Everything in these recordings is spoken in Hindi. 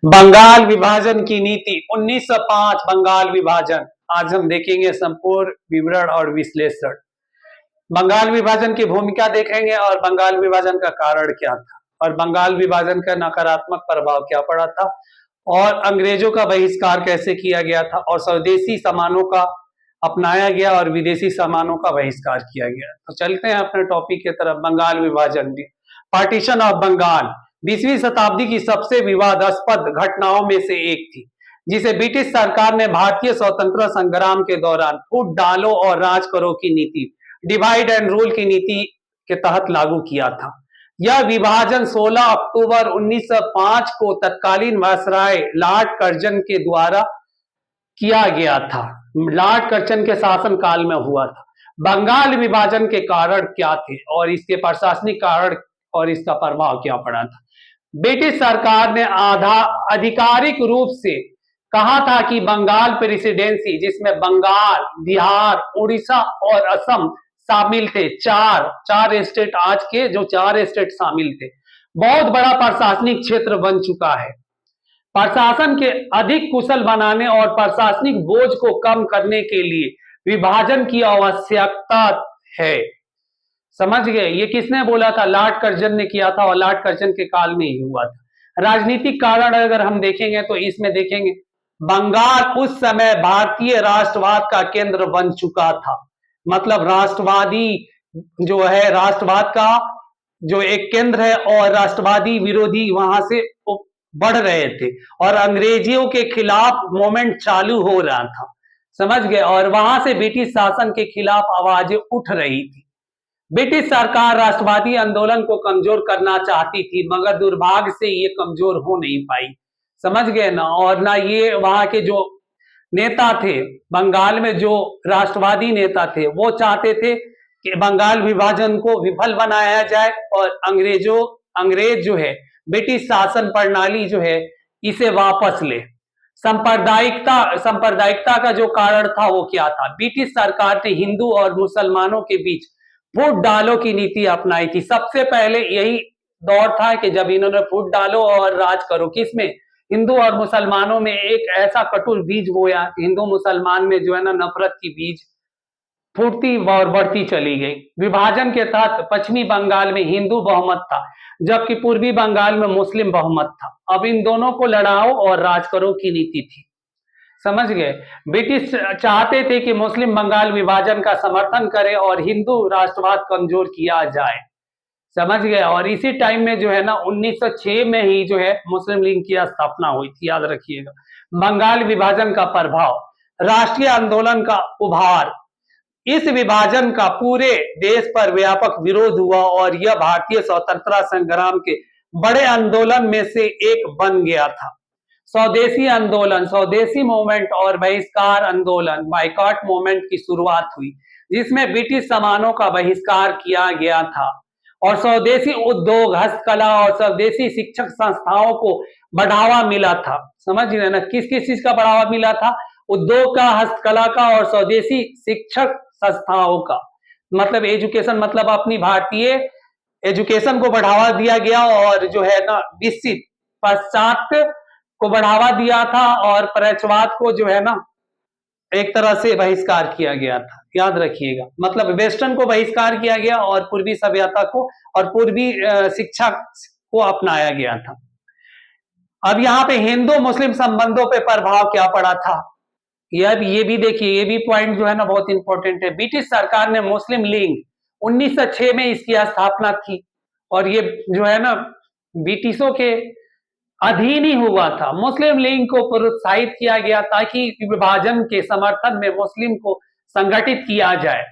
बंगाल विभाजन की नीति 1905 बंगाल विभाजन। आज हम देखेंगे संपूर्ण विवरण और विश्लेषण। बंगाल विभाजन की भूमिका देखेंगे और बंगाल विभाजन का कारण क्या था और बंगाल विभाजन का नकारात्मक प्रभाव क्या पड़ा था और अंग्रेजों का बहिष्कार कैसे किया गया था और स्वदेशी सामानों का अपनाया गया और विदेशी सामानों का बहिष्कार किया गया। तो चलते हैं अपने टॉपिक की तरफ। बंगाल विभाजन, पार्टीशन ऑफ बंगाल 20वीं शताब्दी की सबसे विवादास्पद घटनाओं में से एक थी, जिसे ब्रिटिश सरकार ने भारतीय स्वतंत्रता संग्राम के दौरान फूट डालो और राज करो की नीति, डिवाइड एंड रूल की नीति के तहत लागू किया था। यह विभाजन 16 अक्टूबर 1905 को तत्कालीन वायसराय लॉर्ड कर्जन के द्वारा किया गया था। लॉर्ड कर्जन के शासन काल में हुआ था। बंगाल विभाजन के कारण क्या थे और इसके प्रशासनिक कारण और इसका प्रभाव क्या पड़ा था। ब्रिटिश सरकार ने आधिकारिक रूप से कहा था कि बंगाल प्रेसिडेंसी, जिसमें बंगाल, बिहार, उड़ीसा और असम शामिल थे, चार स्टेट, आज के जो 4 स्टेट शामिल थे, बहुत बड़ा प्रशासनिक क्षेत्र बन चुका है। प्रशासन के अधिक कुशल बनाने और प्रशासनिक बोझ को कम करने के लिए विभाजन की आवश्यकता है। समझ गए? ये किसने बोला था? लॉर्ड कर्जन ने किया था और लॉर्ड कर्जन के काल में ही हुआ था। राजनीतिक कारण अगर हम देखेंगे तो इसमें देखेंगे बंगाल उस समय भारतीय राष्ट्रवाद का केंद्र बन चुका था। मतलब राष्ट्रवादी जो है, राष्ट्रवाद का जो एक केंद्र है और राष्ट्रवादी विरोधी वहां से बढ़ रहे थे और अंग्रेजियों के खिलाफ मूवमेंट चालू हो रहा था। समझ गए? और वहां से ब्रिटिश शासन के खिलाफ आवाजें उठ रही थी। ब्रिटिश सरकार राष्ट्रवादी आंदोलन को कमजोर करना चाहती थी, मगर दुर्भाग्य से ये कमजोर हो नहीं पाई। समझ गए ना? और ना ये वहां के जो नेता थे, बंगाल में जो राष्ट्रवादी नेता थे, वो चाहते थे कि बंगाल विभाजन को विफल बनाया जाए और अंग्रेज जो है, ब्रिटिश शासन प्रणाली जो है, इसे वापस ले। सांप्रदायिकता का जो कारण था वो क्या था? ब्रिटिश सरकार ने हिंदू और मुसलमानों के बीच फूट डालो की नीति अपनाई थी। सबसे पहले यही दौर था कि जब इन्होंने फूट डालो और राज करो, किसमें? हिंदू और मुसलमानों में एक ऐसा कटुर बीज बोया, हिंदू मुसलमान में जो है ना नफरत की बीज फूटती और बढ़ती चली गई। विभाजन के तहत पश्चिमी बंगाल में हिंदू बहुमत था, जबकि पूर्वी बंगाल में मुस्लिम बहुमत था। अब इन दोनों को लड़ाओ और राज करो की नीति थी। समझ गए? ब्रिटिश चाहते थे कि मुस्लिम बंगाल विभाजन का समर्थन करे और हिंदू राष्ट्रवाद कमजोर किया जाए। समझ गए? और इसी टाइम में जो है ना 1906 में ही जो है मुस्लिम लीग की स्थापना हुई थी, याद रखिएगा। बंगाल विभाजन का प्रभाव, राष्ट्रीय आंदोलन का उभार। इस विभाजन का पूरे देश पर व्यापक विरोध हुआ और यह भारतीय स्वतंत्रता संग्राम के बड़े आंदोलन में से एक बन गया था। स्वदेशी आंदोलन, स्वदेशी मूवमेंट और बहिष्कार आंदोलन, बाइकॉट मूवमेंट की शुरुआत हुई, जिसमें ब्रिटिश सामानों का बहिष्कार किया गया था और स्वदेशी उद्योग, हस्तकला और स्वदेशी शिक्षक संस्थाओं को बढ़ावा मिला था। समझ रहे ना? किस किस चीज का बढ़ावा मिला था? उद्योग का, हस्तकला का और स्वदेशी शिक्षक संस्थाओं का। मतलब एजुकेशन, मतलब अपनी भारतीय एजुकेशन को बढ़ावा दिया गया और जो है ना विकसित पाश्चात्य को बढ़ावा दिया था और प्रच्छवाद को जो है ना एक तरह से बहिष्कार किया गया था। याद रखिएगा, मतलब वेस्टर्न को बहिष्कार किया गया और पूर्वी सभ्यता को और पूर्वी शिक्षा को अपनाया गया था। अब यहाँ पे हिंदू मुस्लिम संबंधों पे प्रभाव क्या पड़ा था, ये भी देखिए, ये भी पॉइंट जो है ना बहुत इंपॉर्टेंट है। ब्रिटिश सरकार ने मुस्लिम लीग 1906 में इसकी स्थापना की और ये जो है ना ब्रिटिशों के अधीन ही हुआ था। मुस्लिम लीग को प्रोत्साहित किया गया ताकि विभाजन के समर्थन में मुस्लिम को संगठित किया जाए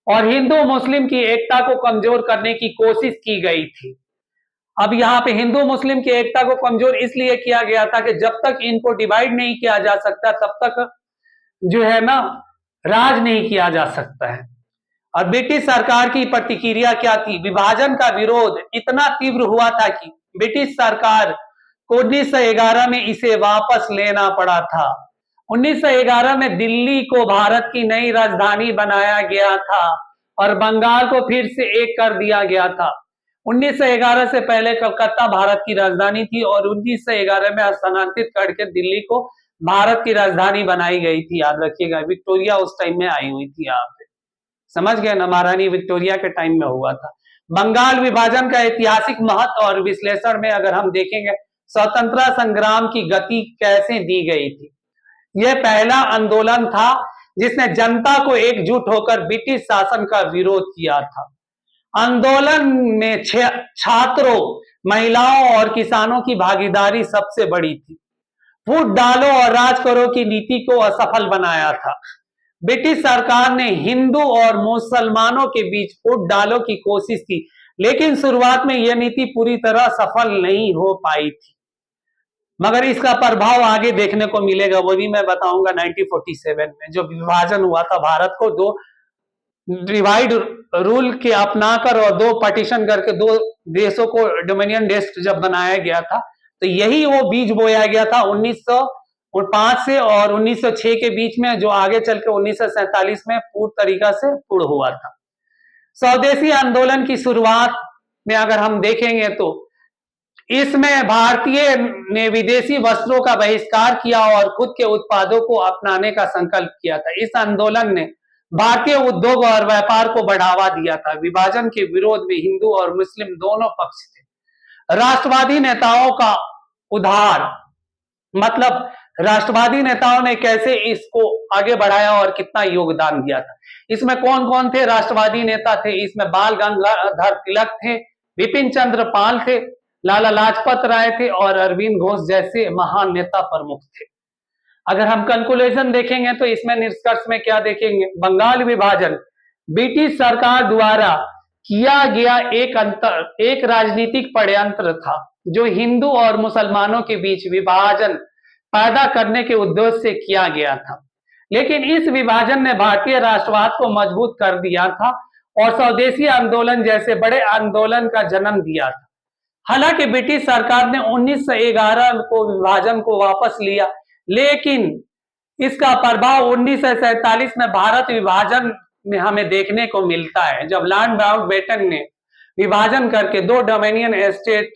और हिंदू मुस्लिम की एकता को कमजोर करने की कोशिश की गई थी। अब यहाँ पे हिंदू मुस्लिम की एकता को कमजोर इसलिए किया गया था कि जब तक इनको डिवाइड नहीं किया जा सकता तब तक जो है ना राज नहीं किया जा सकता है। और ब्रिटिश सरकार की प्रतिक्रिया क्या थी? विभाजन का विरोध इतना तीव्र हुआ था कि ब्रिटिश सरकार को 1911 में इसे वापस लेना पड़ा था। 1911 में दिल्ली को भारत की नई राजधानी बनाया गया था और बंगाल को फिर से एक कर दिया गया था। 1911 से पहले कलकत्ता भारत की राजधानी थी और 1911 में हस्तांतरित करके दिल्ली को भारत की राजधानी बनाई गई थी। याद रखिएगा, विक्टोरिया उस टाइम में आई हुई थी। यहाँ पे समझ गए ना, महारानी विक्टोरिया के टाइम में हुआ था। बंगाल विभाजन का ऐतिहासिक महत्व और विश्लेषण में अगर हम देखेंगे, स्वतंत्रता संग्राम की गति कैसे दी गई थी। यह पहला आंदोलन था जिसने जनता को एकजुट होकर ब्रिटिश शासन का विरोध किया था। आंदोलन में छात्रों, महिलाओं और किसानों की भागीदारी सबसे बड़ी थी। फूट डालो और राज करो की नीति को असफल बनाया था। ब्रिटिश सरकार ने हिंदू और मुसलमानों के बीच फूट डालो की कोशिश की, लेकिन शुरुआत में यह नीति पूरी तरह सफल नहीं हो पाई थी, मगर इसका प्रभाव आगे देखने को मिलेगा। वो भी मैं बताऊंगा 1947 में जो विभाजन हुआ था, भारत को दो डिवाइड रूल के अपनाकर और दो पार्टीशन करके दो देशों को डोमिनियन देश जब बनाया गया था, तो यही वो बीज बोया गया था 1905 से और 1906 के बीच में, जो आगे चल के 1947 में पूर्ण तरीका से पूर्ण हुआ था। स्वदेशी आंदोलन की शुरुआत में अगर हम देखेंगे तो इसमें भारतीय ने विदेशी वस्त्रों का बहिष्कार किया और खुद के उत्पादों को अपनाने का संकल्प किया था। इस आंदोलन ने भारतीय उद्योग और व्यापार को बढ़ावा दिया था। विभाजन के विरोध में हिंदू और मुस्लिम दोनों पक्ष थे। राष्ट्रवादी नेताओं का उद्धार, मतलब राष्ट्रवादी नेताओं ने कैसे इसको आगे बढ़ाया और कितना योगदान दिया था। इसमें कौन कौन थे राष्ट्रवादी नेता थे? इसमें बाल गंगाधर तिलक थे, बिपिन चंद्र पाल थे, लाला लाजपत राय थे और अरविंद घोष जैसे महान नेता प्रमुख थे। अगर हम कंक्लूजन देखेंगे तो इसमें निष्कर्ष में क्या देखेंगे? बंगाल विभाजन ब्रिटिश सरकार द्वारा किया गया एक राजनीतिक षड्यंत्र था जो हिंदू और मुसलमानों के बीच विभाजन पैदा करने के उद्देश्य से किया गया था। लेकिन इस विभाजन ने भारतीय राष्ट्रवाद को मजबूत कर दिया था और स्वदेशी आंदोलन जैसे बड़े आंदोलन का जन्म दिया था। हालांकि ब्रिटिश सरकार ने 1911 को विभाजन को वापस लिया, लेकिन इसका प्रभाव 1947 में भारत विभाजन में हमें देखने को मिलता है, जब लॉर्ड माउंटबेटन ने विभाजन करके दो डोमिनियन स्टेट